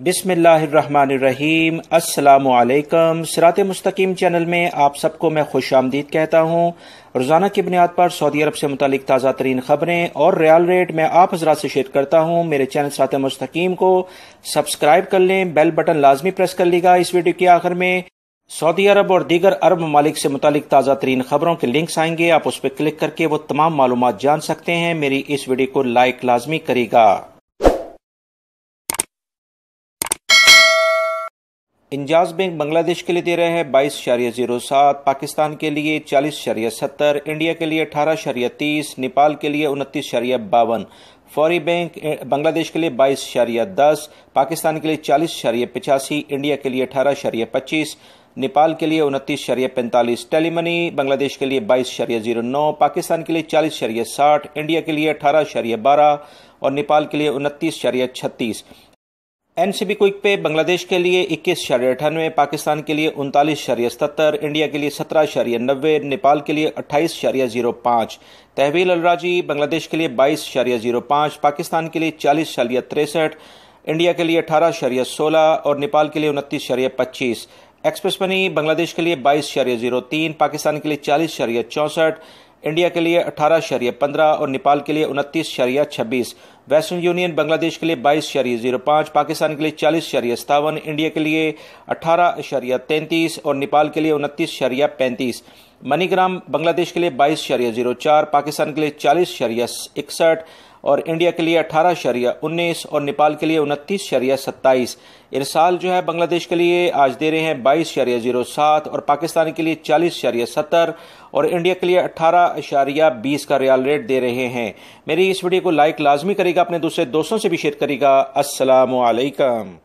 بسم اللہ الرحمن الرحیم۔ السلام علیکم۔ صراط مستقیم چینل میں آپ سب کو میں خوش آمدید کہتا ہوں۔ روزانہ کی بنیاد پر سعودی عرب سے متعلق تازہ ترین خبریں اور ریال ریٹ میں آپ حضرات سے شیئر کرتا ہوں۔ میرے چینل صراط مستقیم کو سبسکرائب کر لیں، بیل بٹن لازمی پریس کر لیگا۔ اس ویڈیو کے آخر میں سعودی عرب اور دیگر عرب ممالک سے متعلق تازہ ترین خبروں کے لنکس آئیں گے، آپ اس پہ کلک کر کے وہ تمام معلومات جان سکتے ہیں۔ میری اس ویڈیو کو لائک لازمی کرے گا۔ انجاز بینک بنگلہ دیش کے لیے دے رہے ہیں 22.07، پاکستان کے لیے 40.70، انڈیا کے لیے 18.30، نیپال کے لیے 29.52۔ فوری بینک بنگلہ دیش کے لیے 22.10، پاکستان کے لیے 40.85، انڈیا کے لیے 18.25، نیپال کے لیے 29.45۔ ٹیلی منی بنگلہ دیش کے لیے 22.09، پاکستان کے لیے 40.60، انڈیا کے لیے 18.12 اور نیپال کے لیے 29.36۔ این سی بی کوئک پے بنگلہ دیش کے لیے 21.98، پاکستان کے لیے 39.70، انڈیا کے لیے 17.90، نیپال کے لیے 28.05۔ تحویل الراجی بنگلہ دیش کے لیے 22.05، پاکستان کے لیے 40.63، انڈیا کے لیے 18.16 اور نیپال کے لیے 29.25۔ ایکسپریس منی بنگلہ دیش کے لیے 22.03، پاکستان کے لیے 40.64، انڈیا کے لیے 18.15 اور نیپال کے لیے 29.26۔ ویسٹرن یونین بنگلہ دیش کے لیے 22.05، پاکستان کے لیے 40.57، انڈیا کے لیے 18.33 اور نیپال کے لیے 29.35۔ منی گرام بنگلہ دیش کے لیے 22.04، پاکستان کے لیے 40.61 اور انڈیا کے لیے 18.19 اور نیپال کے لیے 29.27۔ ارسال جو ہے بنگلہ دیش کے لیے آج دے رہے ہیں 22.07 اور پاکستان کے لیے 40.70 اور انڈیا کے لیے 18.20 کا ریال ریٹ دے رہے ہیں۔ میری اس ویڈیو کو لائک لازمی کرے گا، اپنے دوسرے دوستوں سے بھی شیئر کرے گا۔ السلام علیکم۔